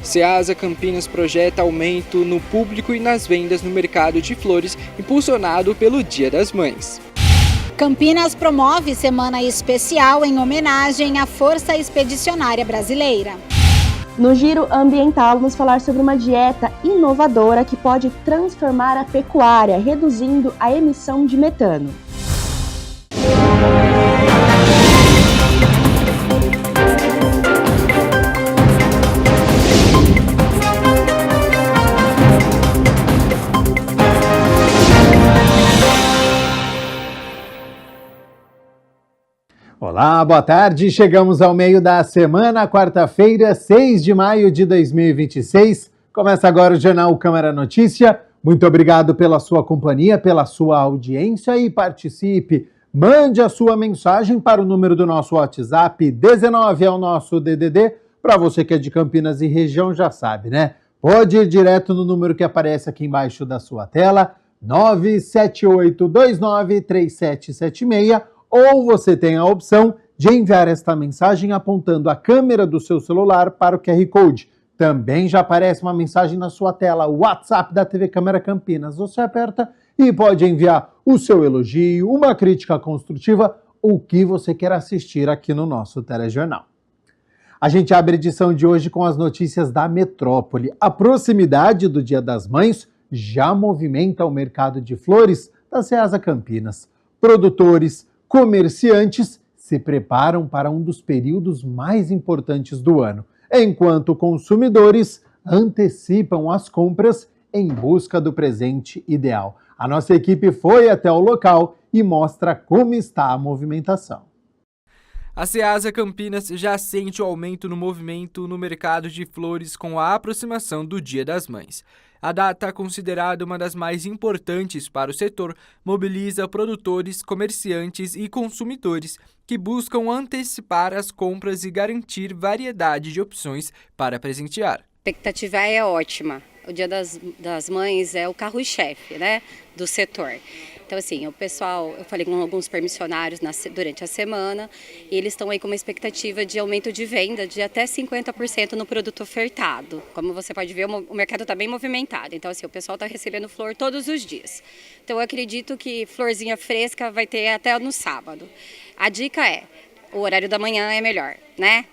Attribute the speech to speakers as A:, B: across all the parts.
A: Ceasa Campinas projeta aumento no público e nas vendas no mercado de flores, impulsionado pelo Dia das Mães.
B: Campinas promove semana especial em homenagem à Força Expedicionária Brasileira.
C: No Giro Ambiental, vamos falar sobre uma dieta inovadora que pode transformar a pecuária, reduzindo a emissão de metano.
D: Olá, boa tarde. Chegamos ao meio da semana, quarta-feira, 6 de maio de 2026. Começa agora o Jornal Câmara Notícia. Muito obrigado pela sua companhia, pela sua audiência e participe. Mande a sua mensagem para o número do nosso WhatsApp, 19 é o nosso DDD. Para você que é de Campinas e região já sabe, né? Pode ir direto no número que aparece aqui embaixo da sua tela, 978293776. Ou você tem a opção de enviar esta mensagem apontando a câmera do seu celular para o QR Code. Também já aparece uma mensagem na sua tela, o WhatsApp da TV Câmara Campinas. Você aperta e pode enviar o seu elogio, uma crítica construtiva, o que você quer assistir aqui no nosso telejornal. A gente abre a edição de hoje com as notícias da metrópole. A proximidade do Dia das Mães já movimenta o mercado de flores da Ceasa Campinas. Produtores, comerciantes se preparam para um dos períodos mais importantes do ano, enquanto consumidores antecipam as compras em busca do presente ideal. A nossa equipe foi até o local e mostra como está a movimentação.
A: A Ceasa Campinas já sente o aumento no movimento no mercado de flores com a aproximação do Dia das Mães. A data, considerada uma das mais importantes para o setor, mobiliza produtores, comerciantes e consumidores que buscam antecipar as compras e garantir variedade de opções para presentear.
E: A expectativa é ótima. O Dia das Mães é o carro-chefe, né, do setor. Então, assim, o pessoal, eu falei com alguns permissionários durante a semana, e eles estão aí com uma expectativa de aumento de venda de até 50% no produto ofertado. Como você pode ver, o mercado está bem movimentado. Então, assim, o pessoal está recebendo flor todos os dias. Então, eu acredito que florzinha fresca vai ter até no sábado. A dica é, o horário da manhã é melhor, né?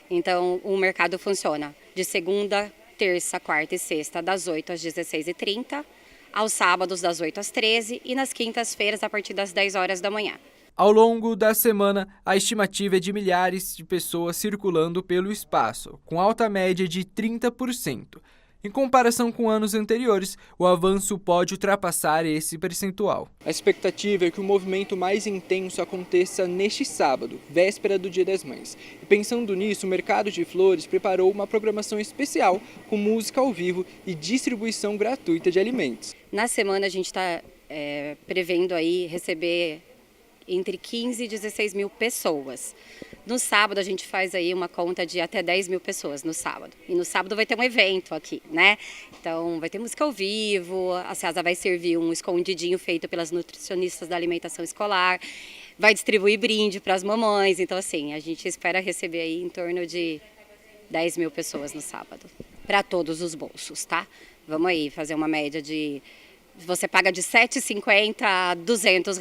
E: Então, o mercado funciona de segunda, terça, quarta e sexta, das 8 às 16h30, aos sábados das 8 às 13 e nas quintas-feiras a partir das 10 horas da manhã.
A: Ao longo da semana, a estimativa é de milhares de pessoas circulando pelo espaço, com alta média de 30%. Em comparação com anos anteriores, o avanço pode ultrapassar esse percentual. A expectativa é que o movimento mais intenso aconteça neste sábado, véspera do Dia das Mães. E pensando nisso, o mercado de flores preparou uma programação especial com música ao vivo e distribuição gratuita de alimentos.
E: Na semana a gente está prevendo aí receber entre 15 e 16 mil pessoas. No sábado a gente faz aí uma conta de até 10 mil pessoas no sábado. E no sábado vai ter um evento aqui, né? Então vai ter música ao vivo, a Ceasa vai servir um escondidinho feito pelas nutricionistas da alimentação escolar, vai distribuir brinde para as mamães. Então assim, a gente espera receber aí em torno de 10 mil pessoas no sábado. Para todos os bolsos, tá? Vamos aí fazer uma média de... Você paga de R$ 7,50 a R$ 200.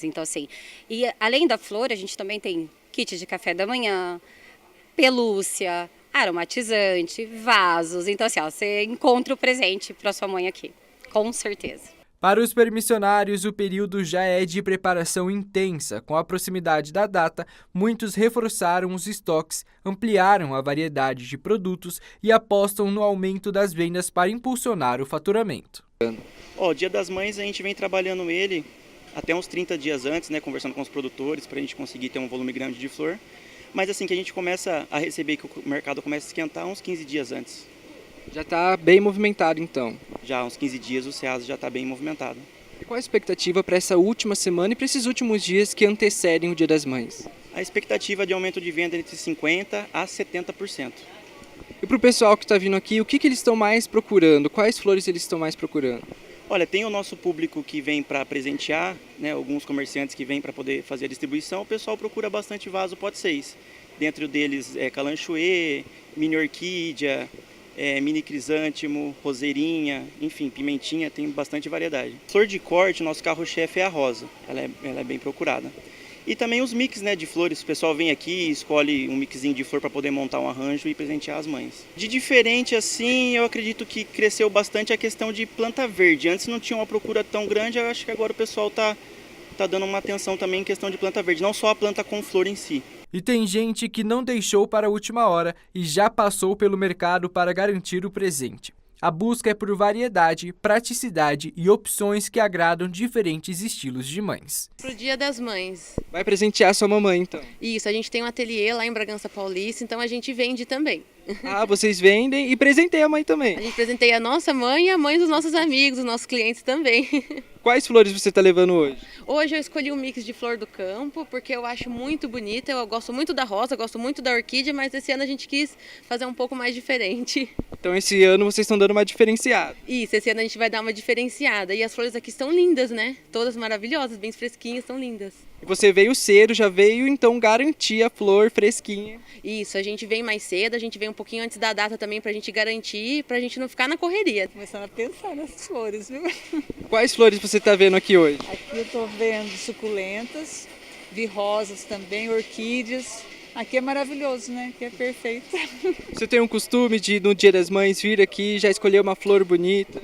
E: Então assim, e além da flor, a gente também tem kit de café da manhã, pelúcia, aromatizante, vasos. Então assim, ó, você encontra o presente para sua mãe aqui, com certeza.
A: Para os permissionários, o período já é de preparação intensa. Com a proximidade da data, muitos reforçaram os estoques, ampliaram a variedade de produtos e apostam no aumento das vendas para impulsionar o faturamento.
F: O Dia das Mães a gente vem trabalhando ele até uns 30 dias antes, né, conversando com os produtores para a gente conseguir ter um volume grande de flor. Mas assim que a gente começa a receber, que o mercado começa a esquentar uns 15 dias antes.
A: Já está bem movimentado então?
F: Já, uns 15 dias o Ceasa já está bem movimentado.
A: E qual a expectativa para essa última semana e para esses últimos dias que antecedem o Dia das Mães?
F: A expectativa de aumento de venda é entre 50% a 70%.
A: E para o pessoal que está vindo aqui, o que eles estão mais procurando? Quais flores eles estão mais procurando?
F: Olha, tem o nosso público que vem para presentear, né, alguns comerciantes que vêm para poder fazer a distribuição. O pessoal procura bastante vaso pote 6. Dentro deles é calanchoê, mini orquídea, mini crisântemo, roseirinha, enfim, pimentinha, tem bastante variedade. Flor de corte, nosso carro-chefe é a rosa, ela é bem procurada. E também os mix, né, de flores, o pessoal vem aqui, escolhe um mixinho de flor para poder montar um arranjo e presentear as mães. De diferente assim, eu acredito que cresceu bastante a questão de planta verde. Antes não tinha uma procura tão grande, eu acho que agora o pessoal tá dando uma atenção também em questão de planta verde, não só a planta com flor em si.
A: E tem gente que não deixou para a última hora e já passou pelo mercado para garantir o presente. A busca é por variedade, praticidade e opções que agradam diferentes estilos de mães.
G: Pro Dia das Mães.
A: Vai presentear sua mamãe, então?
G: Isso, a gente tem um ateliê lá em Bragança Paulista, então a gente vende também.
A: Ah, vocês vendem e presenteiam a mãe também?
G: A gente presenteia a nossa mãe e a mãe dos nossos amigos, dos nossos clientes também.
A: Quais flores você está levando hoje?
G: Hoje eu escolhi um mix de flor do campo, porque eu acho muito bonita, eu gosto muito da rosa, gosto muito da orquídea, mas esse ano a gente quis fazer um pouco mais diferente.
A: Então esse ano vocês estão dando uma diferenciada.
G: Isso, esse ano a gente vai dar uma diferenciada. E as flores aqui estão lindas, né? Todas maravilhosas, bem fresquinhas, estão lindas.
A: E você veio cedo, já veio então garantir a flor fresquinha.
G: Isso, a gente vem mais cedo, a gente vem um pouquinho antes da data também pra gente garantir, pra gente não ficar na correria.
H: Começando a pensar nessas flores, viu?
A: Quais flores você está vendo aqui hoje?
H: Aqui eu estou vendo suculentas, vi rosas também, orquídeas. Aqui é maravilhoso, né? Aqui é perfeito.
A: Você tem um costume de, no Dia das Mães, vir aqui e já escolher uma flor bonita?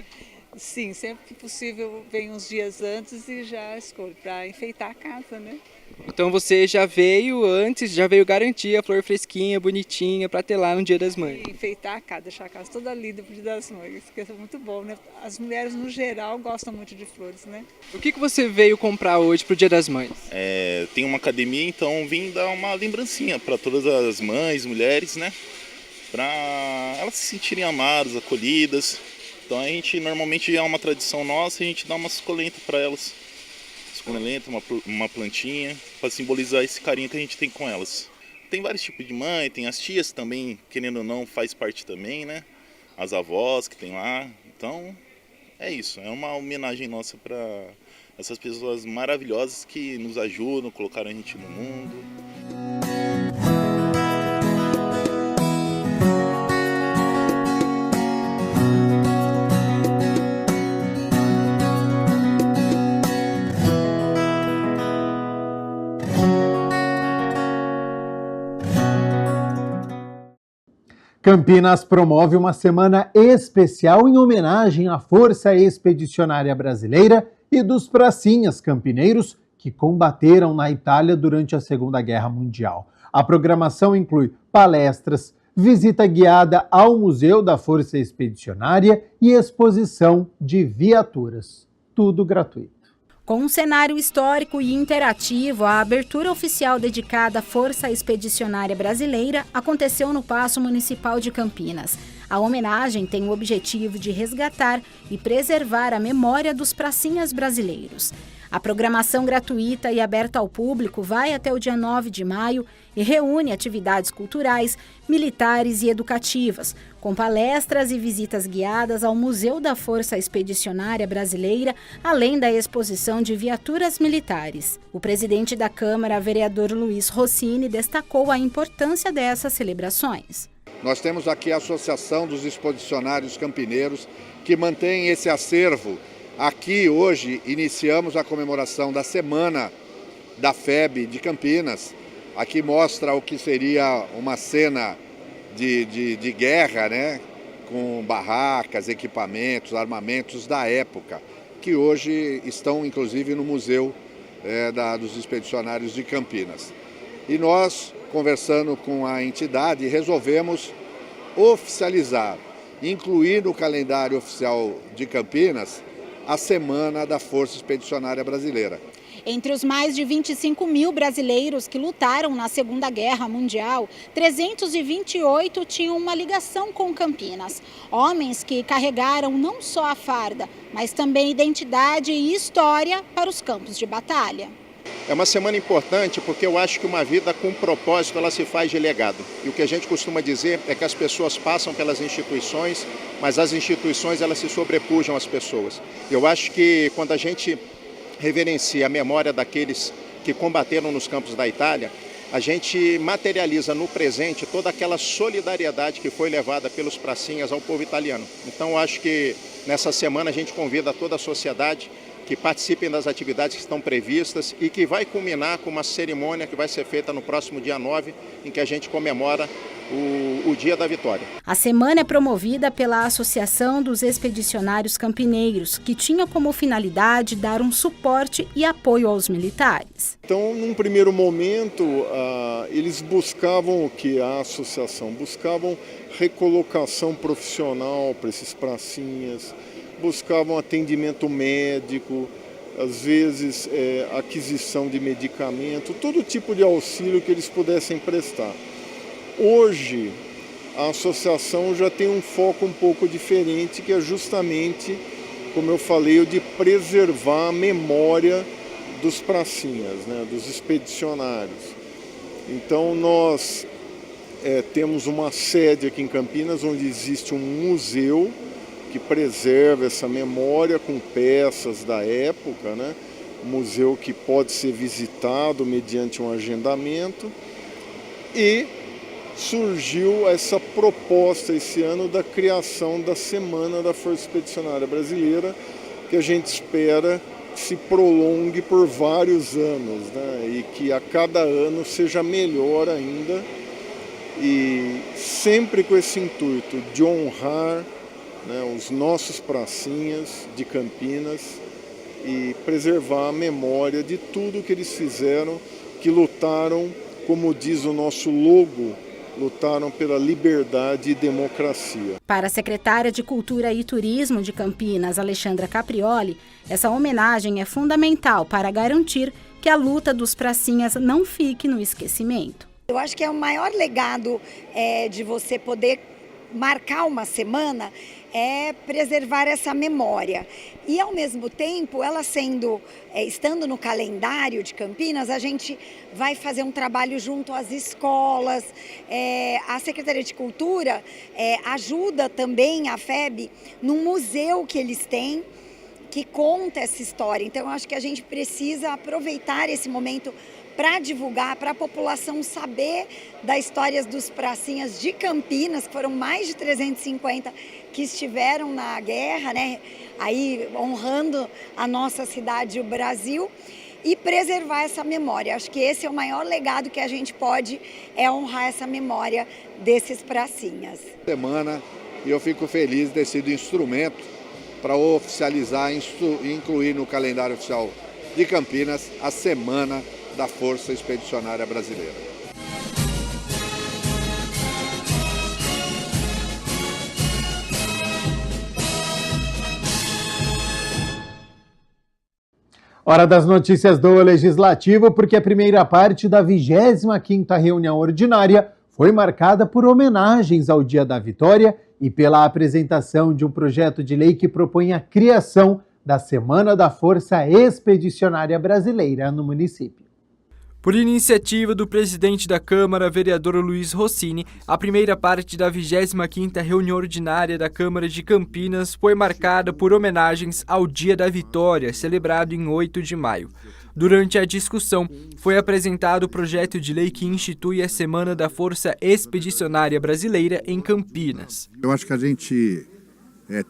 H: Sim, sempre que possível venho uns dias antes e já escolho para enfeitar a casa, né?
A: Então você já veio antes, já veio garantir a flor fresquinha, bonitinha, para ter lá no Dia das Mães.
H: E enfeitar a casa, deixar a casa toda linda pro Dia das Mães, que é muito bom, né? As mulheres no geral gostam muito de flores, né?
A: O que você veio comprar hoje pro Dia das Mães?
I: Tem uma academia, então vim dar uma lembrancinha para todas as mães, mulheres, né? Para elas se sentirem amadas, acolhidas. Então a gente, normalmente é uma tradição nossa, a gente dá uma suculenta para elas. Suculenta, uma plantinha, para simbolizar esse carinho que a gente tem com elas. Tem vários tipos de mãe, tem as tias também, querendo ou não, faz parte também, né? As avós que tem lá. Então é isso, é uma homenagem nossa para essas pessoas maravilhosas que nos ajudam, colocaram a gente no mundo.
D: Campinas promove uma semana especial em homenagem à Força Expedicionária Brasileira e dos pracinhas campineiros que combateram na Itália durante a Segunda Guerra Mundial. A programação inclui palestras, visita guiada ao Museu da Força Expedicionária e exposição de viaturas. Tudo gratuito.
B: Com um cenário histórico e interativo, a abertura oficial dedicada à Força Expedicionária Brasileira aconteceu no Paço Municipal de Campinas. A homenagem tem o objetivo de resgatar e preservar a memória dos pracinhas brasileiros. A programação gratuita e aberta ao público vai até o dia 9 de maio e reúne atividades culturais, militares e educativas, com palestras e visitas guiadas ao Museu da Força Expedicionária Brasileira, além da exposição de viaturas militares. O presidente da Câmara, vereador Luiz Rossini, destacou a importância dessas celebrações.
J: Nós temos aqui a Associação dos Expedicionários Campineiros, que mantém esse acervo. Aqui hoje iniciamos a comemoração da Semana da FEB de Campinas. Aqui mostra o que seria uma cena de guerra, né? Com barracas, equipamentos, armamentos da época, que hoje estão inclusive no Museu dos Expedicionários de Campinas. E nós, conversando com a entidade, resolvemos oficializar, incluir no calendário oficial de Campinas, a Semana da Força Expedicionária Brasileira.
B: Entre os mais de 25 mil brasileiros que lutaram na Segunda Guerra Mundial, 328 tinham uma ligação com Campinas. Homens que carregaram não só a farda, mas também identidade e história para os campos de batalha.
K: É uma semana importante porque eu acho que uma vida com propósito ela se faz de legado. E o que a gente costuma dizer é que as pessoas passam pelas instituições, mas as instituições elas se sobrepujam às pessoas. Eu acho que quando a gente reverencia a memória daqueles que combateram nos campos da Itália, a gente materializa no presente toda aquela solidariedade que foi levada pelos pracinhas ao povo italiano. Então, acho que nessa semana a gente convida toda a sociedade que participem das atividades que estão previstas e que vai culminar com uma cerimônia que vai ser feita no próximo dia 9, em que a gente comemora o Dia da Vitória.
B: A semana é promovida pela Associação dos Expedicionários Campineiros, que tinha como finalidade dar um suporte e apoio aos militares.
L: Então, num primeiro momento, eles buscavam o que? A associação buscavam recolocação profissional para esses pracinhas, buscavam atendimento médico, às vezes aquisição de medicamento, todo tipo de auxílio que eles pudessem prestar. Hoje, a associação já tem um foco um pouco diferente, que é justamente, como eu falei, o de preservar a memória dos pracinhas, né, dos expedicionários. Então, nós temos uma sede aqui em Campinas, onde existe um museu que preserva essa memória com peças da época, né? Um museu que pode ser visitado mediante um agendamento. E surgiu essa proposta esse ano da criação da Semana da Força Expedicionária Brasileira, que a gente espera se prolongue por vários anos, né? E que a cada ano seja melhor ainda, e sempre com esse intuito de honrar, né, os nossos pracinhas de Campinas e preservar a memória de tudo que eles fizeram, que lutaram, como diz o nosso logo, lutaram pela liberdade e democracia.
B: Para a secretária de Cultura e Turismo de Campinas, Alexandra Caprioli, essa homenagem é fundamental para garantir que a luta dos pracinhas não fique no esquecimento.
M: Eu acho que é o maior legado de você poder marcar uma semana é preservar essa memória. E, ao mesmo tempo, ela estando no calendário de Campinas, a gente vai fazer um trabalho junto às escolas. A Secretaria de Cultura ajuda também a FEB num museu que eles têm, que conta essa história. Então, eu acho que a gente precisa aproveitar esse momento para divulgar, para a população saber das histórias dos pracinhas de Campinas, que foram mais de 350 que estiveram na guerra, né? Aí honrando a nossa cidade e o Brasil, e preservar essa memória. Acho que esse é o maior legado que a gente pode, honrar essa memória desses pracinhas.
J: Semana, e eu fico feliz de ter sido instrumento para oficializar e incluir no calendário oficial de Campinas a Semana da Força Expedicionária Brasileira.
D: Hora das notícias do Legislativo, porque a primeira parte da 25ª reunião ordinária foi marcada por homenagens ao Dia da Vitória e pela apresentação de um projeto de lei que propõe a criação da Semana da Força Expedicionária Brasileira no município.
A: Por iniciativa do presidente da Câmara, vereador Luiz Rossini, a primeira parte da 25ª reunião ordinária da Câmara de Campinas foi marcada por homenagens ao Dia da Vitória, celebrado em 8 de maio. Durante a discussão, foi apresentado o projeto de lei que institui a Semana da Força Expedicionária Brasileira em Campinas.
N: Eu acho que a gente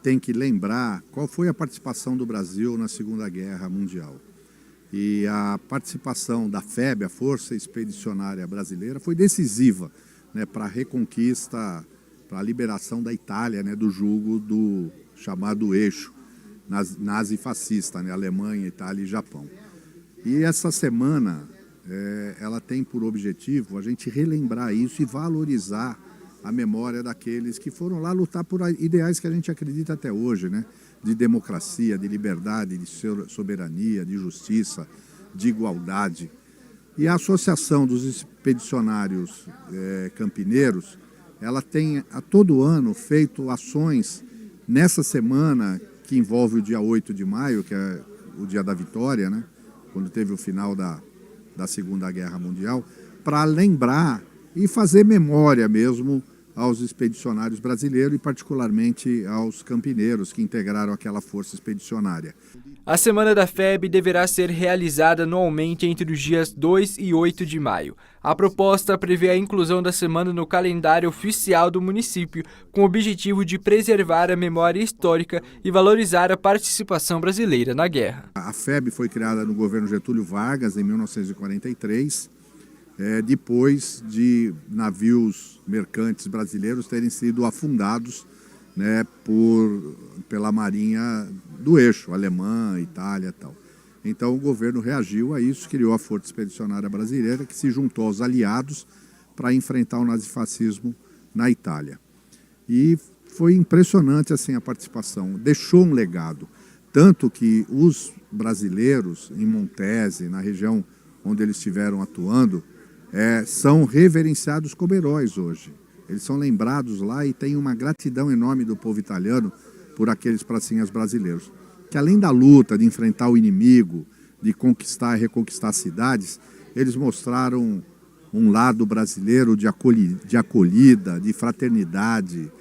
N: tem que lembrar qual foi a participação do Brasil na Segunda Guerra Mundial. E a participação da FEB, a Força Expedicionária Brasileira, foi decisiva, né, para a reconquista, para a liberação da Itália, né, do jugo do chamado eixo nazi-fascista, né, Alemanha, Itália e Japão. E essa semana, ela tem por objetivo a gente relembrar isso e valorizar a memória daqueles que foram lá lutar por ideais que a gente acredita até hoje, né? De democracia, de liberdade, de soberania, de justiça, de igualdade. E a Associação dos Expedicionários Campineiros, ela tem a todo ano feito ações nessa semana que envolve o dia 8 de maio, que é o Dia da Vitória, né? Quando teve o final da Segunda Guerra Mundial, para lembrar e fazer memória mesmo aos expedicionários brasileiros e particularmente aos campineiros que integraram aquela força expedicionária.
A: A Semana da FEB deverá ser realizada anualmente entre os dias 2 e 8 de maio. A proposta prevê a inclusão da semana no calendário oficial do município, com o objetivo de preservar a memória histórica e valorizar a participação brasileira na guerra.
N: A FEB foi criada no governo Getúlio Vargas, em 1943, depois de navios mercantes brasileiros terem sido afundados, né, pela Marinha do Eixo, alemã, Itália e tal. Então o governo reagiu a isso, criou a Força Expedicionária Brasileira, que se juntou aos aliados para enfrentar o nazifascismo na Itália. E foi impressionante assim, a participação, deixou um legado. Tanto que os brasileiros em Montese, na região onde eles estiveram atuando, são reverenciados como heróis hoje. Eles são lembrados lá e tem uma gratidão enorme do povo italiano por aqueles pracinhas brasileiros. Que além da luta de enfrentar o inimigo, de conquistar e reconquistar cidades, eles mostraram um lado brasileiro de acolhida, de fraternidade,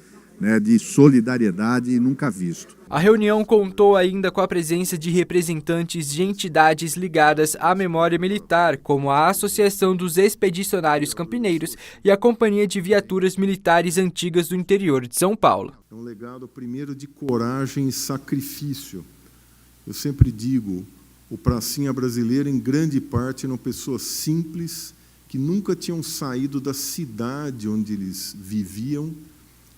N: né, de solidariedade nunca visto.
A: A reunião contou ainda com a presença de representantes de entidades ligadas à memória militar, como a Associação dos Expedicionários Campineiros e a Companhia de Viaturas Militares Antigas do Interior de São Paulo.
L: É um legado primeiro de coragem e sacrifício. Eu sempre digo, o pracinha brasileiro em grande parte eram pessoas simples que nunca tinham saído da cidade onde eles viviam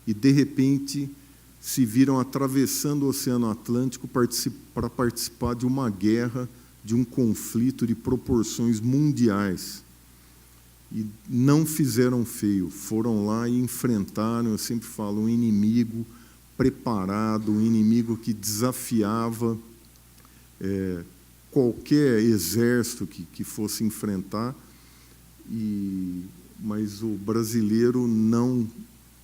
L: e, de repente, se viram atravessando o Oceano Atlântico para participar de uma guerra, de um conflito de proporções mundiais. E não fizeram feio, foram lá e enfrentaram, eu sempre falo, um inimigo preparado, um inimigo que desafiava qualquer exército que fosse enfrentar, mas o brasileiro não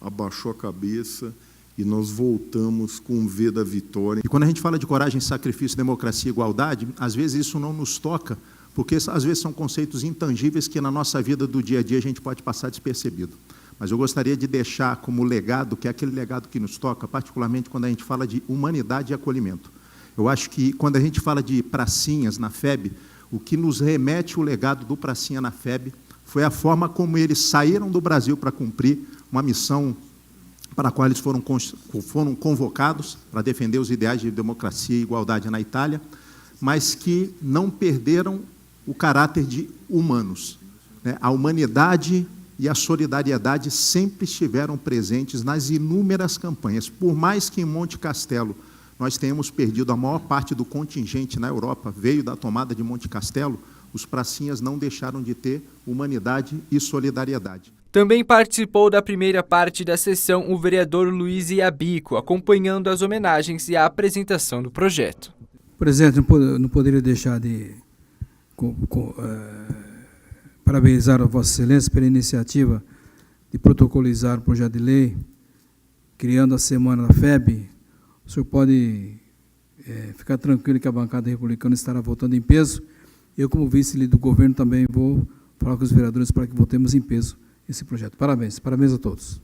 L: abaixou a cabeça e nós voltamos com o V da vitória.
O: E quando a gente fala de coragem, sacrifício, democracia e igualdade, às vezes isso não nos toca, porque às vezes são conceitos intangíveis que na nossa vida do dia a dia a gente pode passar despercebido. Mas eu gostaria de deixar como legado, que é aquele legado que nos toca, particularmente quando a gente fala de humanidade e acolhimento. Eu acho que quando a gente fala de pracinhas na FEB, o que nos remete o legado do pracinha na FEB foi a forma como eles saíram do Brasil para cumprir uma missão para a qual eles foram convocados para defender os ideais de democracia e igualdade na Itália, mas que não perderam o caráter de humanos. A humanidade e a solidariedade sempre estiveram presentes nas inúmeras campanhas. Por mais que em Monte Castelo nós tenhamos perdido a maior parte do contingente na Europa, veio da tomada de Monte Castelo, os pracinhas não deixaram de ter humanidade e solidariedade.
A: Também participou da primeira parte da sessão o vereador Luiz Iabico, acompanhando as homenagens e a apresentação do projeto.
P: Presidente, não poderia deixar de parabenizar a Vossa Excelência pela iniciativa de protocolizar o projeto de lei, criando a Semana da FEB. O senhor pode ficar tranquilo que a bancada republicana estará votando em peso. Eu, como vice-líder do governo, também vou falar com os vereadores para que votemos em peso esse projeto. Parabéns a todos.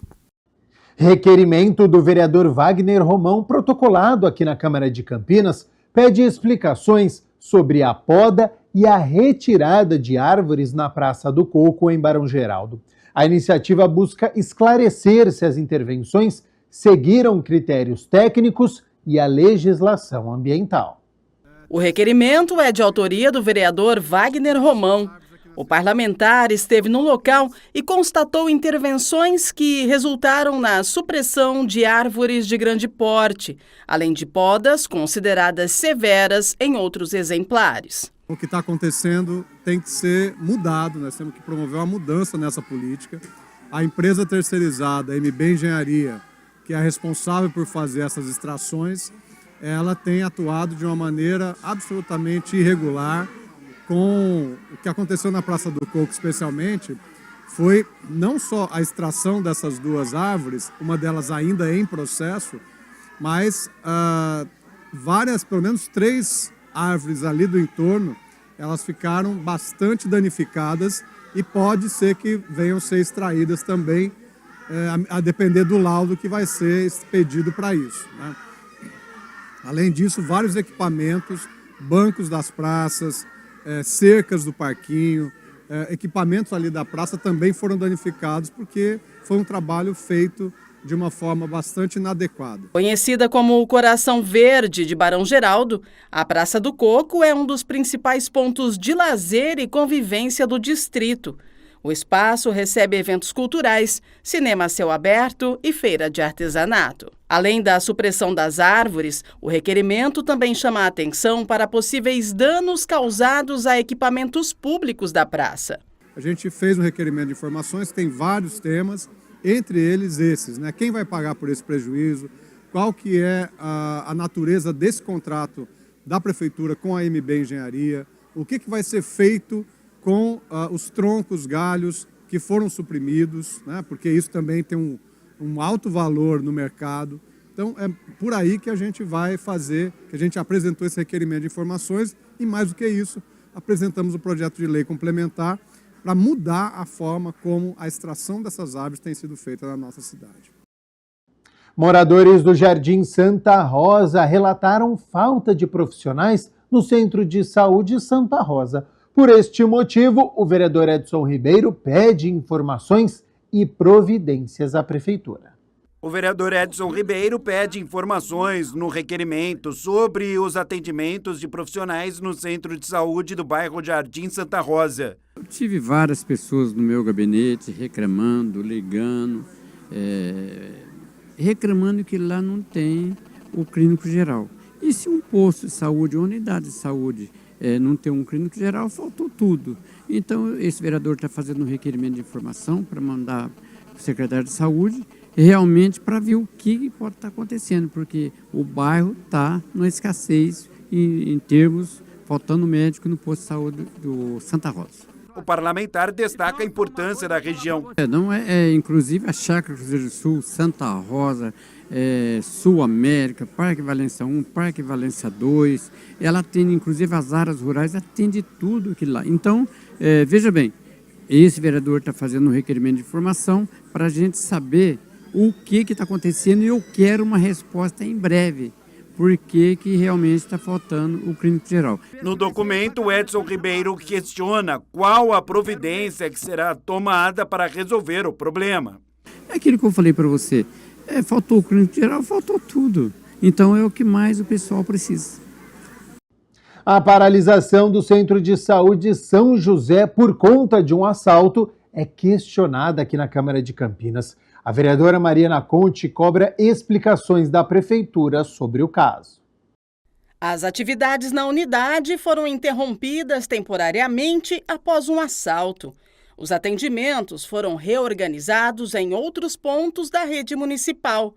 D: Requerimento do vereador Wagner Romão, protocolado aqui na Câmara de Campinas, pede explicações sobre a poda e a retirada de árvores na Praça do Coco, em Barão Geraldo. A iniciativa busca esclarecer se as intervenções seguiram critérios técnicos e a legislação ambiental.
Q: O requerimento é de autoria do vereador Wagner Romão. O parlamentar esteve no local e constatou intervenções que resultaram na supressão de árvores de grande porte, além de podas consideradas severas em outros exemplares.
R: O que está acontecendo tem que ser mudado, nós temos que promover uma mudança nessa política. A empresa terceirizada, a MB Engenharia, que é responsável por fazer essas extrações, ela tem atuado de uma maneira absolutamente irregular. Com o que aconteceu na Praça do Coco, especialmente, foi não só a extração dessas duas árvores, uma delas ainda em processo, mas pelo menos 3 árvores ali do entorno, elas ficaram bastante danificadas e pode ser que venham ser extraídas também, a depender do laudo que vai ser expedido para isso, né? Além disso, vários equipamentos bancos das praças, cercas do parquinho, equipamentos ali da praça também foram danificados porque foi um trabalho feito de uma forma bastante inadequada.
Q: Conhecida como o Coração Verde de Barão Geraldo, a Praça do Coco é um dos principais pontos de lazer e convivência do distrito. O espaço recebe eventos culturais, cinema a céu aberto e feira de artesanato. Além da supressão das árvores, o requerimento também chama a atenção para possíveis danos causados a equipamentos públicos da praça.
R: A gente fez um requerimento de informações, tem vários temas, entre eles esses, né? Quem vai pagar por esse prejuízo, qual que é a natureza desse contrato da Prefeitura com a MB Engenharia, o que vai ser feito com os troncos, galhos que foram suprimidos, né? Porque isso também tem um alto valor no mercado. Então é por aí que a gente vai fazer, que a gente apresentou esse requerimento de informações e mais do que isso, apresentamos o projeto de lei complementar para mudar a forma como a extração dessas árvores tem sido feita na nossa cidade.
D: Moradores do Jardim Santa Rosa relataram falta de profissionais no Centro de Saúde Santa Rosa. Por este motivo, o vereador Edson Ribeiro pede informações e providências à Prefeitura.
S: O vereador Edson Ribeiro pede informações no requerimento sobre os atendimentos de profissionais no Centro de Saúde do bairro Jardim Santa Rosa.
T: Eu tive várias pessoas no meu gabinete reclamando, ligando, reclamando que lá não tem o clínico geral. E se um posto de saúde, uma unidade de saúde, não tem um clínico geral, faltou tudo. Então, esse vereador está fazendo um requerimento de informação para mandar para o secretário de saúde, realmente para ver o que pode estar acontecendo, porque o bairro está numa escassez em termos, faltando médico no posto de saúde do Santa Rosa.
S: O parlamentar destaca a importância da região.
T: Inclusive a Chácara Cruzeiro do Sul, Santa Rosa, Sul América, Parque Valência 1, Parque Valência 2, ela atende inclusive as áreas rurais, atende tudo aquilo lá. Então, veja bem, esse vereador está fazendo um requerimento de informação para a gente saber o que está acontecendo e eu quero uma resposta em breve. Por que realmente está faltando o clínico geral.
S: No documento, o Edson Ribeiro questiona qual a providência que será tomada para resolver o problema.
T: É aquilo que eu falei para você, faltou o clínico geral, faltou tudo. Então é o que mais o pessoal precisa.
D: A paralisação do Centro de Saúde São José por conta de um assalto é questionada aqui na Câmara de Campinas. A vereadora Mariana Conte cobra explicações da Prefeitura sobre o caso.
Q: As atividades na unidade foram interrompidas temporariamente após um assalto. Os atendimentos foram reorganizados em outros pontos da rede municipal.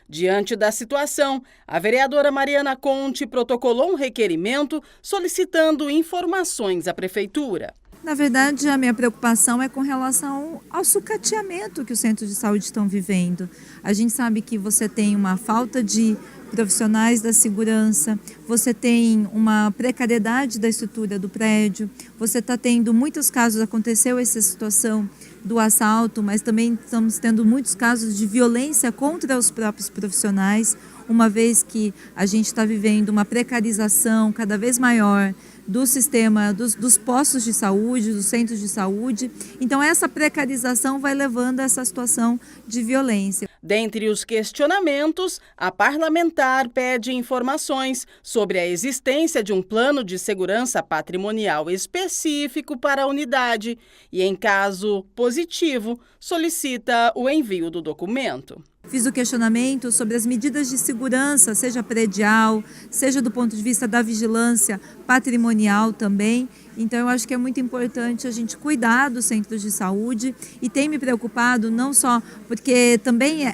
Q: Diante da situação, a vereadora Mariana Conte protocolou um requerimento solicitando informações à Prefeitura.
U: Na verdade, a minha preocupação é com relação ao sucateamento que os centros de saúde estão vivendo. A gente sabe que você tem uma falta de profissionais da segurança, você tem uma precariedade da estrutura do prédio, você está tendo muitos casos, aconteceu essa situação do assalto, mas também estamos tendo muitos casos de violência contra os próprios profissionais, uma vez que a gente está vivendo uma precarização cada vez maior do sistema, dos postos de saúde, dos centros de saúde. Então, essa precarização vai levando a essa situação de violência.
Q: Dentre os questionamentos, a parlamentar pede informações sobre a existência de um plano de segurança patrimonial específico para a unidade e, em caso positivo, solicita o envio do documento.
U: Fiz o questionamento sobre as medidas de segurança, seja predial, seja do ponto de vista da vigilância patrimonial também. Então, eu acho que é muito importante a gente cuidar dos centros de saúde e tem me preocupado não só porque também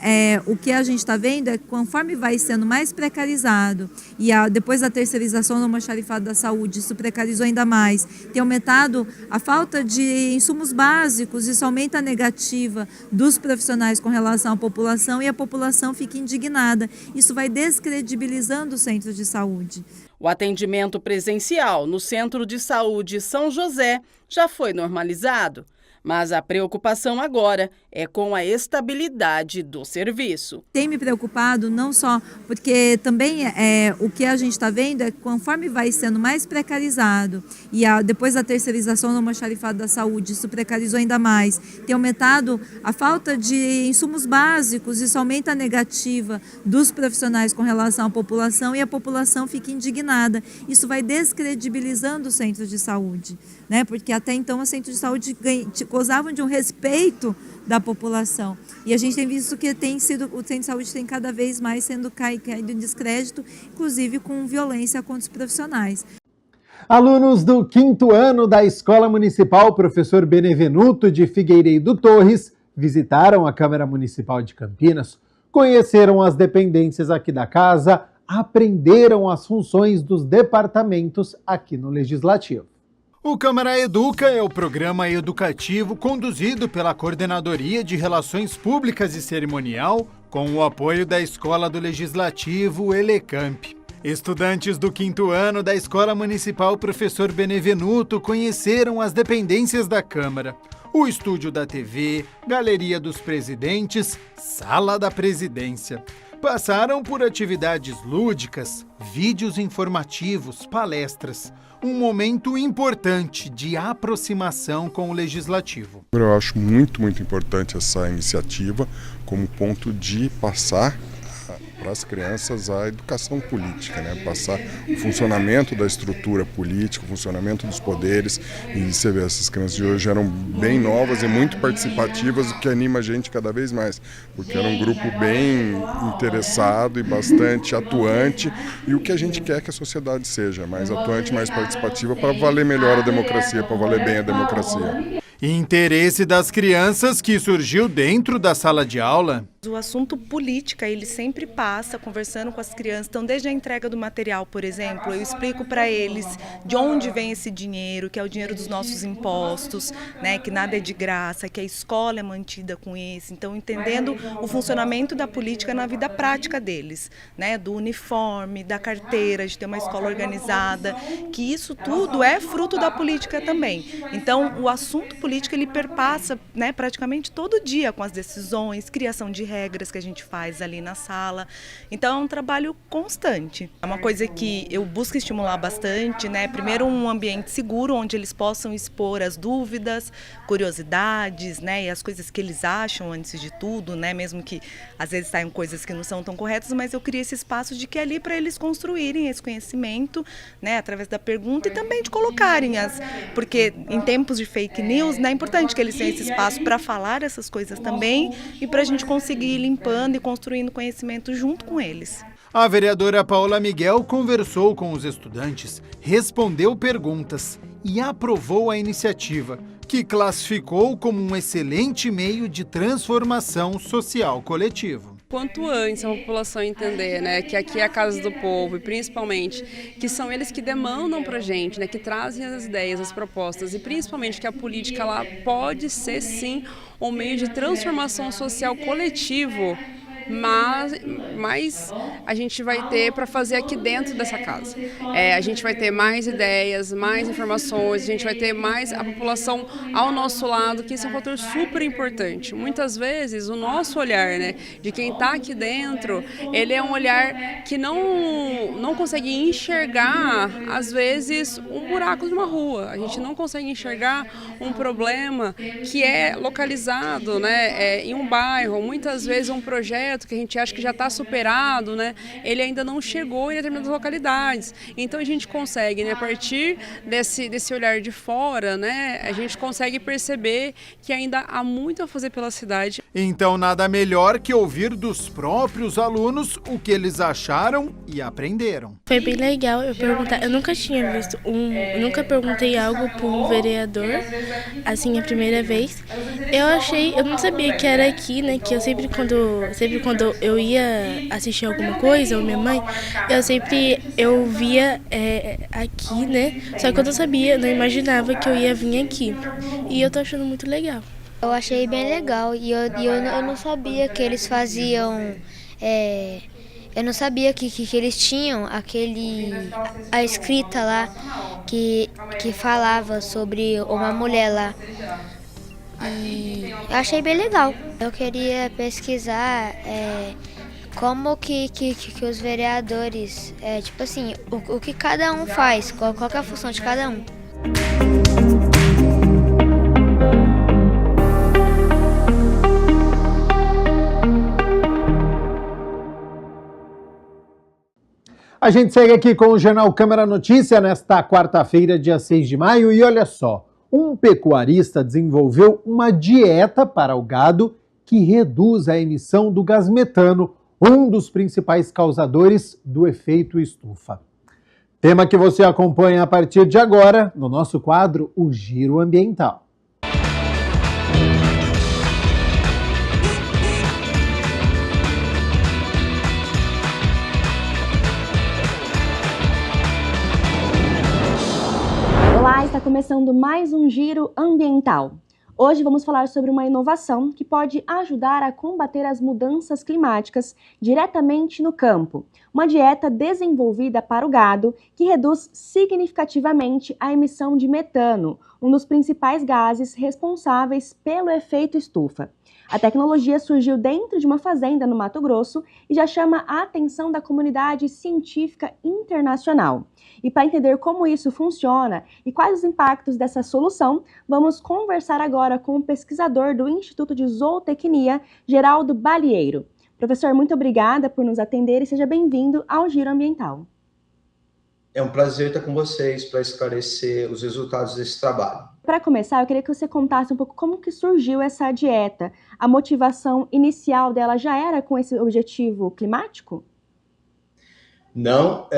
U: o que a gente está vendo é que conforme vai sendo mais precarizado e depois da terceirização do almoxarifado da saúde, isso precarizou ainda mais, tem aumentado a falta de insumos básicos, isso aumenta a negativa dos profissionais com relação à população e a população fica indignada. Isso vai descredibilizando os centros de saúde.
Q: O atendimento presencial no Centro de Saúde São José já foi normalizado, Mas a preocupação agora é com a estabilidade do serviço.
U: Tem me preocupado não só porque também o que a gente está vendo é que conforme vai sendo mais precarizado e depois da terceirização do almoxarifado da saúde, isso precarizou ainda mais, tem aumentado a falta de insumos básicos, isso aumenta a negativa dos profissionais com relação à população e a população fica indignada. Isso vai descredibilizando o centro de saúde, né? Porque até então o centro de saúde gozavam de um respeito da população. E a gente tem visto que o centro de saúde tem cada vez mais sendo caído em descrédito, inclusive com violência contra os profissionais.
D: Alunos do 5º ano da Escola Municipal Professor Benevenuto de Figueiredo Torres visitaram a Câmara Municipal de Campinas, conheceram as dependências aqui da casa, aprenderam as funções dos departamentos aqui no Legislativo. O Câmara Educa é o programa educativo conduzido pela Coordenadoria de Relações Públicas e Cerimonial, com o apoio da Escola do Legislativo Elecamp. Estudantes do 5º ano da Escola Municipal Professor Benevenuto conheceram as dependências da Câmara, o estúdio da TV, galeria dos presidentes, sala da presidência. Passaram por atividades lúdicas, vídeos informativos, palestras. Um momento importante de aproximação com o Legislativo.
C: Eu acho muito importante essa iniciativa como ponto de passar para as crianças a educação política, né? Passar o funcionamento da estrutura política, o funcionamento dos poderes. E você vê, essas crianças de hoje eram bem novas e muito participativas, o que anima a gente cada vez mais, porque era um grupo bem interessado e bastante atuante, e o que a gente quer que a sociedade seja, mais atuante, mais participativa, para valer melhor a democracia, para valer bem a democracia.
D: Interesse das crianças que surgiu dentro da sala de aula.
V: O assunto política, ele sempre passa conversando com as crianças. Então, desde a entrega do material, por exemplo, eu explico para eles de onde vem esse dinheiro, que é o dinheiro dos nossos impostos, né, que nada é de graça, que a escola é mantida com isso. Então, entendendo o funcionamento da política na vida prática deles, né, do uniforme, da carteira, de ter uma escola organizada, que isso tudo é fruto da política também. Então, o assunto político, ele perpassa, né, praticamente todo dia com as decisões, criação de regras que a gente faz ali na sala. Então é um trabalho constante. É uma coisa que eu busco estimular bastante, né? Primeiro, um ambiente seguro onde eles possam expor as dúvidas, curiosidades, né? E as coisas que eles acham antes de tudo, né? Mesmo que às vezes saiam coisas que não são tão corretas, mas eu criei esse espaço de que é ali para eles construírem esse conhecimento, né? Através da pergunta e também de colocarem porque em tempos de fake news, né? É importante que eles tenham esse espaço para falar essas coisas também e para a gente conseguir ir limpando e construindo conhecimento junto com eles.
D: A vereadora Paola Miguel conversou com os estudantes, respondeu perguntas e aprovou a iniciativa, que classificou como um excelente meio de transformação social coletiva.
W: Quanto antes a população entender, né, que aqui é a casa do povo e principalmente que são eles que demandam pra gente, né, que trazem as ideias, as propostas e principalmente que a política lá pode ser sim um meio de transformação social coletivo, mas a gente vai ter para fazer aqui dentro dessa casa. A gente vai ter mais ideias, mais informações, a gente vai ter mais a população ao nosso lado, que isso é um fator super importante. Muitas vezes o nosso olhar, né, de quem está aqui dentro, ele é um olhar que não consegue enxergar, às vezes, um buraco de uma rua. A gente não consegue enxergar um problema que é localizado, né, em um bairro, muitas vezes um projeto que a gente acha que já está superado, né? Ele ainda não chegou em determinadas localidades. Então a gente consegue, né, a partir desse olhar de fora, né, a gente consegue perceber que ainda há muito a fazer pela cidade.
D: Então nada melhor que ouvir dos próprios alunos o que eles acharam e aprenderam.
X: Foi bem legal eu nunca tinha visto nunca perguntei algo para um vereador, assim, a primeira vez. Eu não sabia que era aqui, né, que eu sempre quando eu ia assistir alguma coisa, ou minha mãe, eu via aqui, né? Só que eu não sabia, não imaginava que eu ia vir aqui. E eu tô achando muito legal.
Y: Eu achei bem legal e eu não sabia que eles faziam... eu não sabia que eles tinham a escrita lá que falava sobre uma mulher lá. E eu achei bem legal. Eu queria pesquisar como que os vereadores, tipo assim, o que cada um faz, qual que é a função de cada um.
D: A gente segue aqui com o Jornal Câmara Notícia nesta quarta-feira, dia 6 de maio, e olha só, um pecuarista desenvolveu uma dieta para o gado que reduz a emissão do gás metano, um dos principais causadores do efeito estufa. Tema que você acompanha a partir de agora no nosso quadro O Giro Ambiental.
E: Olá, está começando mais um Giro Ambiental. Hoje vamos falar sobre uma inovação que pode ajudar a combater as mudanças climáticas diretamente no campo. Uma dieta desenvolvida para o gado que reduz significativamente a emissão de metano, um dos principais gases responsáveis pelo efeito estufa. A tecnologia surgiu dentro de uma fazenda no Mato Grosso e já chama a atenção da comunidade científica internacional. E para entender como isso funciona e quais os impactos dessa solução, vamos conversar agora com o pesquisador do Instituto de Zootecnia, Geraldo Balieiro. Professor, muito obrigada por nos atender e seja bem-vindo ao Giro Ambiental.
F: É um prazer estar com vocês para esclarecer os resultados desse trabalho.
E: Para começar, eu queria que você contasse um pouco como que surgiu essa dieta. A motivação inicial dela já era com esse objetivo climático?
F: Não,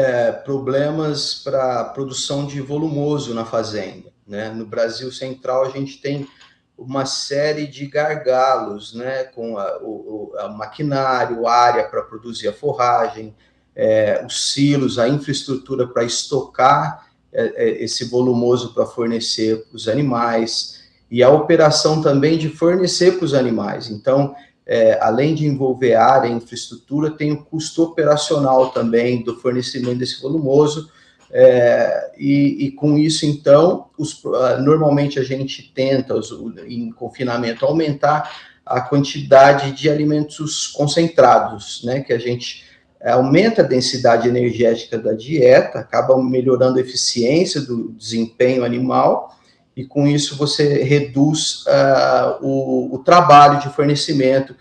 F: problemas para produção de volumoso na fazenda, né? No Brasil Central a gente tem uma série de gargalos, né? Com o maquinário, a área para produzir a forragem, os silos, a infraestrutura para estocar esse volumoso para fornecer para os animais e a operação também de fornecer para os animais. Então, além de envolver área e infraestrutura, tem o custo operacional também do fornecimento desse volumoso, e com isso, então, normalmente a gente tenta, em confinamento, aumentar a quantidade de alimentos concentrados, né, que a gente aumenta a densidade energética da dieta, acaba melhorando a eficiência do desempenho animal, e com isso você reduz o trabalho de fornecimento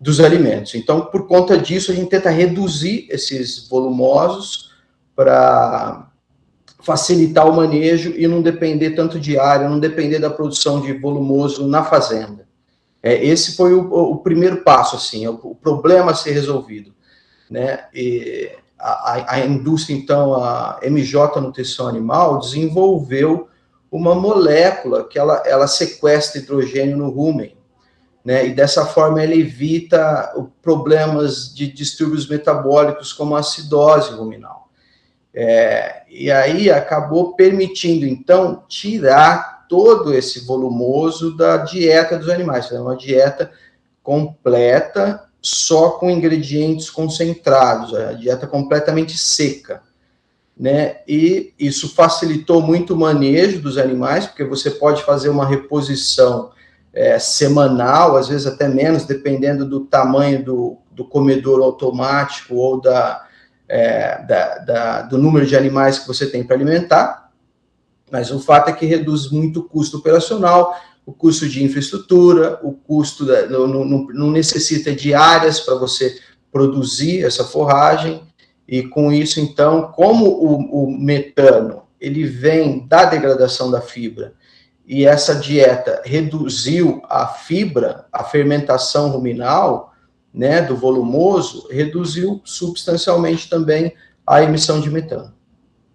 F: dos alimentos. Então, por conta disso, a gente tenta reduzir esses volumosos para facilitar o manejo e não depender tanto de área, não depender da produção de volumoso na fazenda. Esse foi o primeiro passo, assim, o problema a ser resolvido, né? E a indústria, então, a MJ Nutrição Animal, desenvolveu uma molécula que ela sequestra hidrogênio no rumen, né? E dessa forma ela evita problemas de distúrbios metabólicos como a acidose ruminal. E aí acabou permitindo, então, tirar todo esse volumoso da dieta dos animais, uma dieta completa, só com ingredientes concentrados, a dieta completamente seca, né? E isso facilitou muito o manejo dos animais, porque você pode fazer uma reposição semanal, às vezes até menos, dependendo do tamanho do comedor automático ou do número de animais que você tem para alimentar, mas o fato é que reduz muito o custo operacional, o custo de infraestrutura, o custo não necessita de áreas para você produzir essa forragem, e com isso, então, como o metano ele vem da degradação da fibra, e essa dieta reduziu a fibra, a fermentação ruminal, né, do volumoso, reduziu substancialmente também a emissão de metano.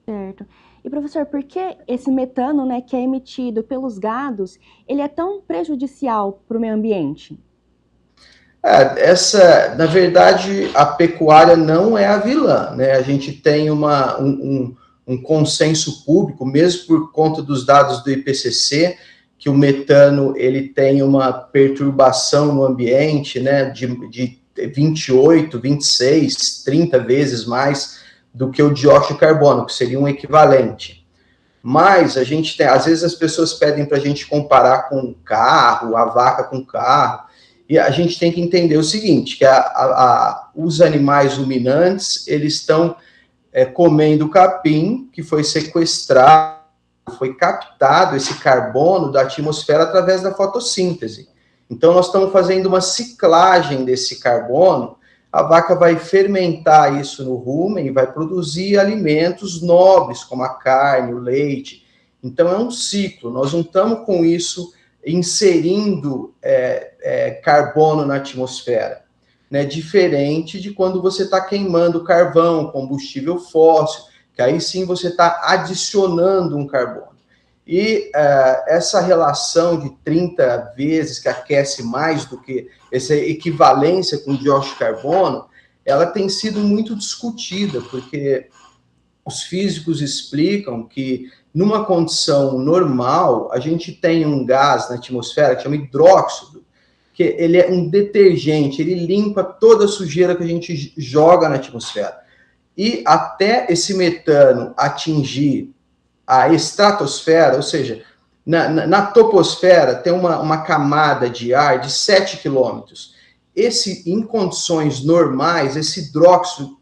E: Certo. E, professor, por que esse metano, né, que é emitido pelos gados, ele é tão prejudicial para o meio ambiente?
F: Na verdade, a pecuária não é a vilã, né? A gente tem um consenso público, mesmo por conta dos dados do IPCC, que o metano ele tem uma perturbação no ambiente, né, de 28, 26, 30 vezes mais do que o dióxido de carbono, que seria um equivalente. Mas a gente tem, às vezes as pessoas pedem para a gente comparar com carro, a vaca com carro, e a gente tem que entender o seguinte, que os animais ruminantes, eles estão comendo capim que foi sequestrado, foi captado esse carbono da atmosfera através da fotossíntese. Então, nós estamos fazendo uma ciclagem desse carbono, a vaca vai fermentar isso no rumen e vai produzir alimentos nobres, como a carne, o leite. Então, é um ciclo, nós não estamos com isso inserindo carbono na atmosfera, né? Diferente de quando você está queimando carvão, combustível fóssil, que aí sim você está adicionando um carbono. E essa relação de 30 vezes que aquece mais do que essa equivalência com dióxido de carbono, ela tem sido muito discutida, porque os físicos explicam que numa condição normal, a gente tem um gás na atmosfera que chama hidróxido, que ele é um detergente, ele limpa toda a sujeira que a gente joga na atmosfera. E até esse metano atingir a estratosfera, ou seja, na toposfera tem uma camada de ar de 7 quilômetros. Em condições normais, esse hidróxido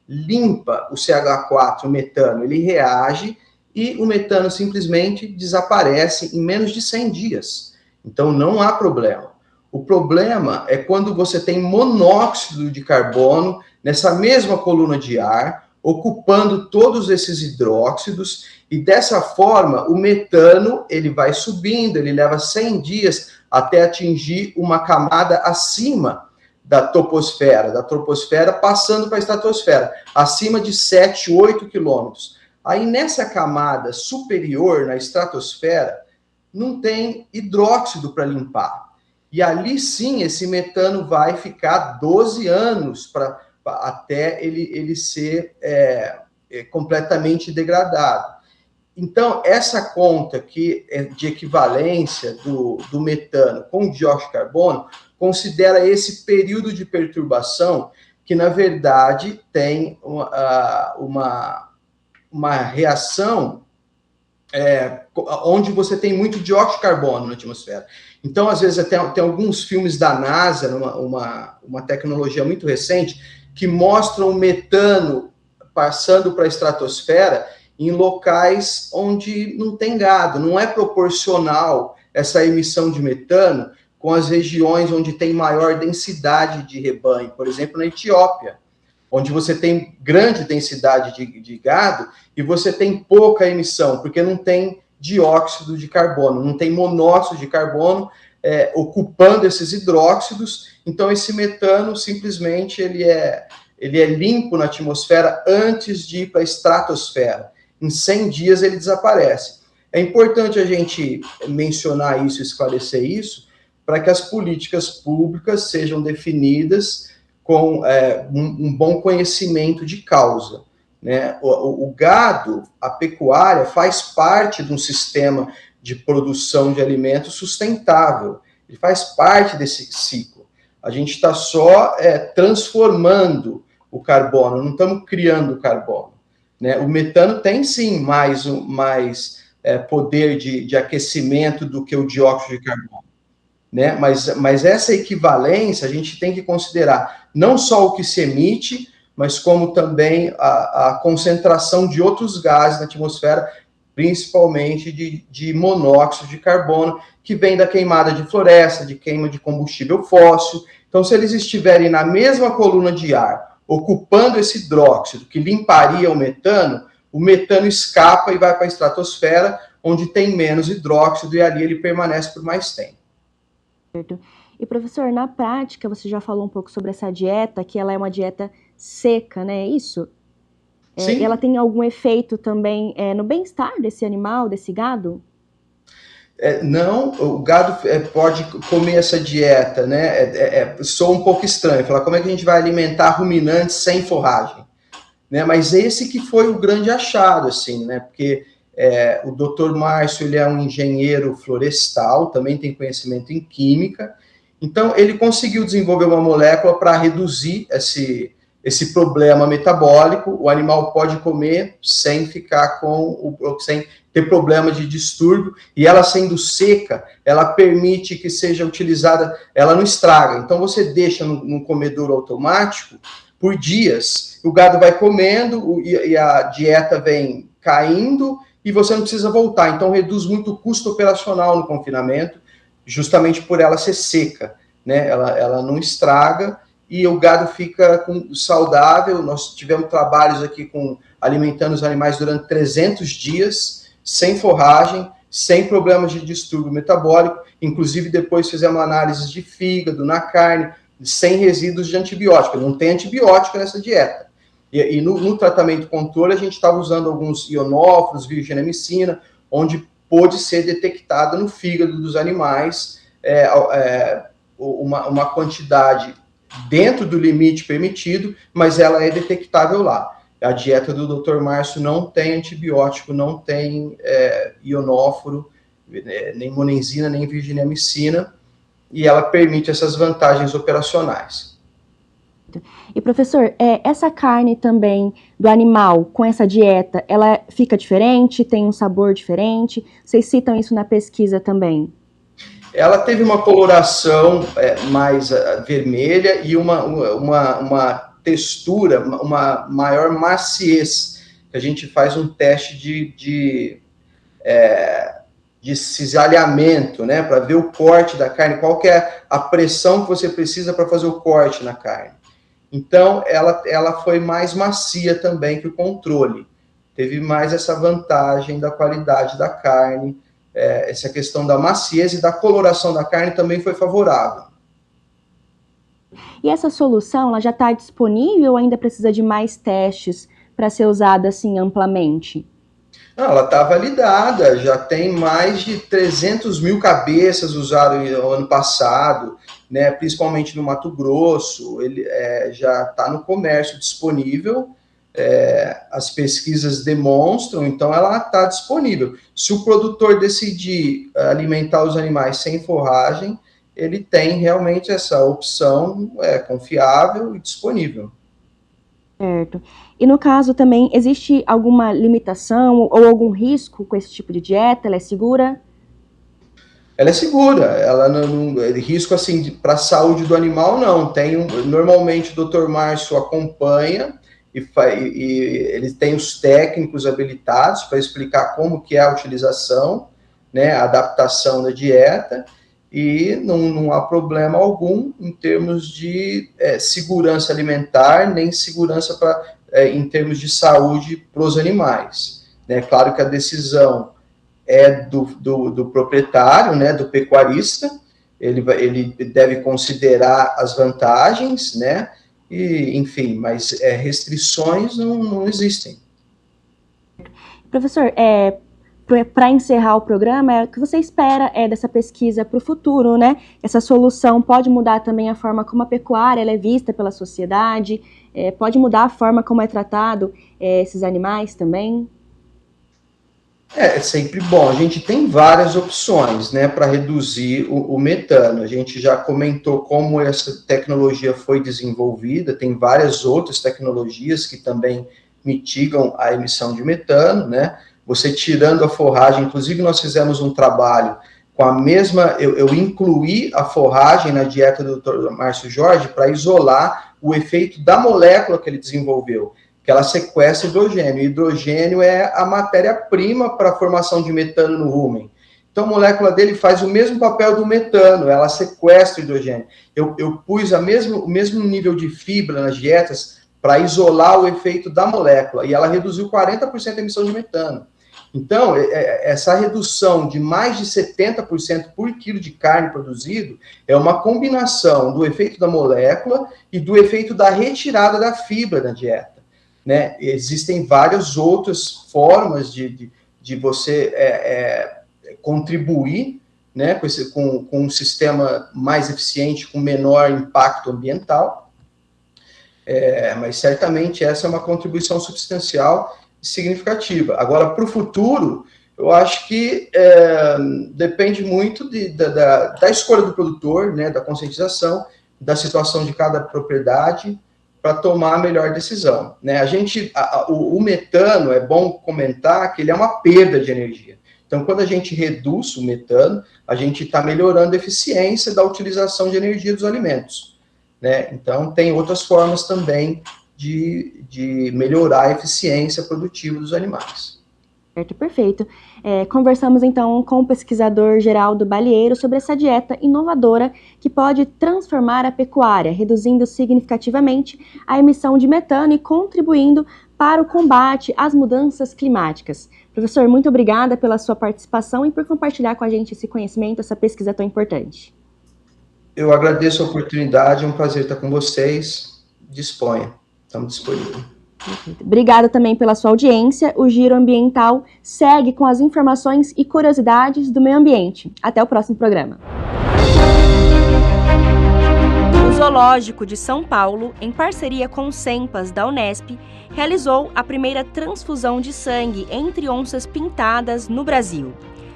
F: limpa o CH4, o metano, ele reage e o metano simplesmente desaparece em menos de 100 dias. Então não há problema. O problema é quando você tem monóxido de carbono nessa mesma coluna de ar, ocupando todos esses hidróxidos, e dessa forma o metano ele vai subindo, ele leva 100 dias até atingir uma camada acima da troposfera, passando para a estratosfera, acima de 7, 8 quilômetros. Aí nessa camada superior, na estratosfera, não tem hidróxido para limpar. E ali sim, esse metano vai ficar 12 anos até ele ser completamente degradado. Então, essa conta que é de equivalência do metano com o dióxido de carbono considera esse período de perturbação que, na verdade, tem uma reação onde você tem muito dióxido de carbono na atmosfera. Então, às vezes, tem alguns filmes da NASA, uma tecnologia muito recente, que mostram o metano passando para a estratosfera em locais onde não tem gado, não é proporcional essa emissão de metano com as regiões onde tem maior densidade de rebanho, por exemplo, na Etiópia, onde você tem grande densidade de gado e você tem pouca emissão, porque não tem dióxido de carbono, não tem monóxido de carbono ocupando esses hidróxidos, então esse metano simplesmente ele é limpo na atmosfera antes de ir para a estratosfera. Em 100 dias ele desaparece. É importante a gente mencionar isso, esclarecer isso, para que as políticas públicas sejam definidas com um bom conhecimento de causa, né? O gado, a pecuária, faz parte de um sistema de produção de alimentos sustentável. Ele faz parte desse ciclo. A gente está só transformando o carbono, não estamos criando o carbono, né? O metano tem sim mais poder de aquecimento do que o dióxido de carbono, né? Mas essa equivalência a gente tem que considerar não só o que se emite, mas como também a concentração de outros gases na atmosfera, principalmente de monóxido de carbono, que vem da queimada de floresta, de queima de combustível fóssil. Então, se eles estiverem na mesma coluna de ar, ocupando esse hidróxido que limparia o metano escapa e vai para a estratosfera, onde tem menos hidróxido, e ali ele permanece por mais tempo.
E: Certo. E, professor, na prática, você já falou um pouco sobre essa dieta, que ela é uma dieta seca, né? É isso?
F: Sim.
E: Ela tem algum efeito também no bem-estar desse animal, desse gado?
F: Não, o gado pode comer essa dieta, né? Soa um pouco estranho, falar como é que a gente vai alimentar ruminantes sem forragem, né? Mas esse que foi o grande achado, assim, né? Porque o Dr. Márcio, ele é um engenheiro florestal, também tem conhecimento em química, então ele conseguiu desenvolver uma molécula para reduzir esse problema metabólico, o animal pode comer sem ficar sem ter problema de distúrbio, e ela sendo seca, ela permite que seja utilizada, ela não estraga. Então você deixa no comedouro automático por dias, o gado vai comendo e a dieta vem caindo e você não precisa voltar. Então reduz muito o custo operacional no confinamento, justamente por ela ser seca, né? Ela não estraga e o gado fica saudável. Nós tivemos trabalhos aqui alimentando os animais durante 300 dias, sem forragem, sem problemas de distúrbio metabólico, inclusive depois fizemos análises de fígado, na carne, sem resíduos de antibiótico. Não tem antibiótico nessa dieta. E no tratamento controle, a gente estava usando alguns ionóforos, virgenemicina, onde pôde ser detectada no fígado dos animais uma quantidade dentro do limite permitido, mas ela é detectável lá. A dieta do Dr. Márcio não tem antibiótico, não tem ionóforo, nem monenzina, nem virgenemicina, e ela permite essas vantagens operacionais.
E: E professor, essa carne também do animal com essa dieta, ela fica diferente, tem um sabor diferente? Vocês citam isso na pesquisa também?
F: Ela teve uma coloração mais vermelha e uma textura, uma maior maciez. A gente faz um teste de cisalhamento, né, para ver o corte da carne, qual que é a pressão que você precisa para fazer o corte na carne. Então, ela foi mais macia também que o controle. Teve mais essa vantagem da qualidade da carne, essa questão da maciez e da coloração da carne também foi favorável.
E: E essa solução, ela já está disponível ou ainda precisa de mais testes para ser usada assim amplamente?
F: Não, ela está validada, já tem mais de 300 mil cabeças usadas no ano passado, né, principalmente no Mato Grosso. Ele já está no comércio disponível, as pesquisas demonstram, então ela está disponível. Se o produtor decidir alimentar os animais sem forragem, ele tem realmente essa opção confiável e disponível.
E: Certo. E no caso também, existe alguma limitação ou algum risco com esse tipo de dieta? Ela é segura?
F: Ela é segura, ela não risco assim para a saúde do animal não. Normalmente o Dr. Márcio acompanha e ele tem os técnicos habilitados para explicar como que é a utilização, né, a adaptação da dieta, e não há problema algum em termos de segurança alimentar, nem segurança em termos de saúde para os animais. Né? Claro que a decisão é do proprietário, né, do pecuarista, ele deve considerar as vantagens, né, e, enfim, mas restrições não existem.
E: Professor, para encerrar o programa, o que você espera dessa pesquisa para o futuro, né? Essa solução pode mudar também a forma como a pecuária ela é vista pela sociedade, pode mudar a forma como é tratado esses animais também?
F: É sempre bom. A gente tem várias opções, né, para reduzir o metano. A gente já comentou como essa tecnologia foi desenvolvida, tem várias outras tecnologias que também mitigam a emissão de metano, né? Você tirando a forragem, inclusive nós fizemos um trabalho com a mesma, eu incluí a forragem na dieta do Dr. Márcio Jorge para isolar o efeito da molécula que ele desenvolveu, que ela sequestra hidrogênio. O hidrogênio é a matéria-prima para a formação de metano no rumen. Então a molécula dele faz o mesmo papel do metano, ela sequestra o hidrogênio. Eu pus o mesmo nível de fibra nas dietas para isolar o efeito da molécula, e ela reduziu 40% a emissão de metano. Então, essa redução de mais de 70% por quilo de carne produzido é uma combinação do efeito da molécula e do efeito da retirada da fibra da dieta. Né? Existem várias outras formas de você contribuir, né, com um sistema mais eficiente, com menor impacto ambiental, mas certamente essa é uma contribuição substancial significativa. Agora, para o futuro, eu acho que depende muito da escolha do produtor, né, da conscientização, da situação de cada propriedade, para tomar a melhor decisão, né? O metano, é bom comentar que ele é uma perda de energia. Então, quando a gente reduz o metano, a gente está melhorando a eficiência da utilização de energia dos alimentos, né? Então, tem outras formas também de melhorar a eficiência produtiva dos animais.
E: Certo, perfeito. Conversamos então com o pesquisador Geraldo Balieiro sobre essa dieta inovadora que pode transformar a pecuária, reduzindo significativamente a emissão de metano e contribuindo para o combate às mudanças climáticas. Professor, muito obrigada pela sua participação e por compartilhar com a gente esse conhecimento, essa pesquisa tão importante.
F: Eu agradeço a oportunidade, é um prazer estar com vocês. Disponha, estamos disponíveis.
E: Obrigada também pela sua audiência. O Giro Ambiental segue com as informações e curiosidades do meio ambiente. Até o próximo programa. O Zoológico de São Paulo, em parceria com o SEMPAS da Unesp, realizou a primeira transfusão de sangue entre onças pintadas no Brasil.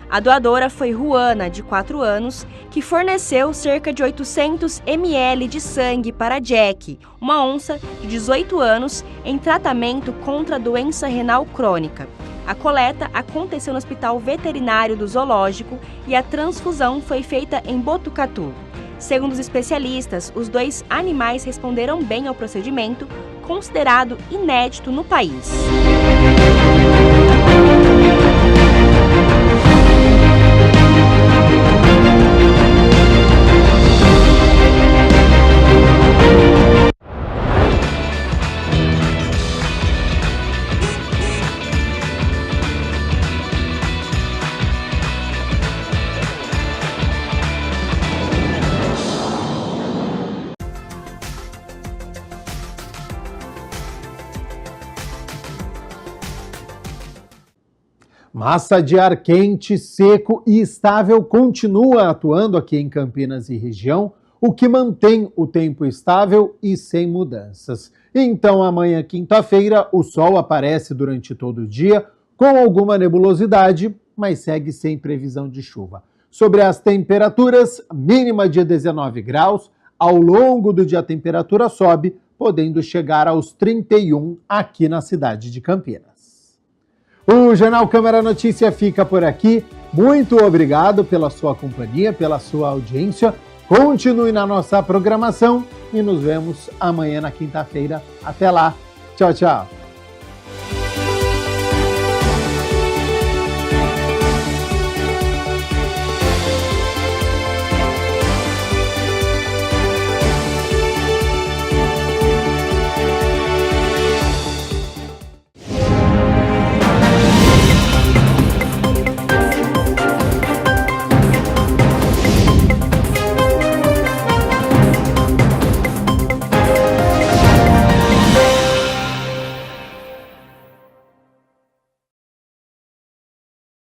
E: A doadora foi Juana, de 4 anos, que forneceu cerca de 800 ml de sangue para Jack, uma onça de 18 anos em tratamento contra a doença renal crônica. A coleta aconteceu no Hospital Veterinário do Zoológico e a transfusão foi feita em Botucatu. Segundo os especialistas, os 2 animais responderam bem ao procedimento, considerado inédito no país.
D: Massa de ar quente, seco e estável continua atuando aqui em Campinas e região, o que mantém o tempo estável e sem mudanças. Então, amanhã, quinta-feira, o sol aparece durante todo o dia, com alguma nebulosidade, mas segue sem previsão de chuva. Sobre as temperaturas, mínima de 19 graus, ao longo do dia a temperatura sobe, podendo chegar aos 31 aqui na cidade de Campinas. O Jornal Câmara Notícia fica por aqui. Muito obrigado pela sua companhia, pela sua audiência. Continue na nossa programação e nos vemos amanhã na quinta-feira. Até lá. Tchau, tchau.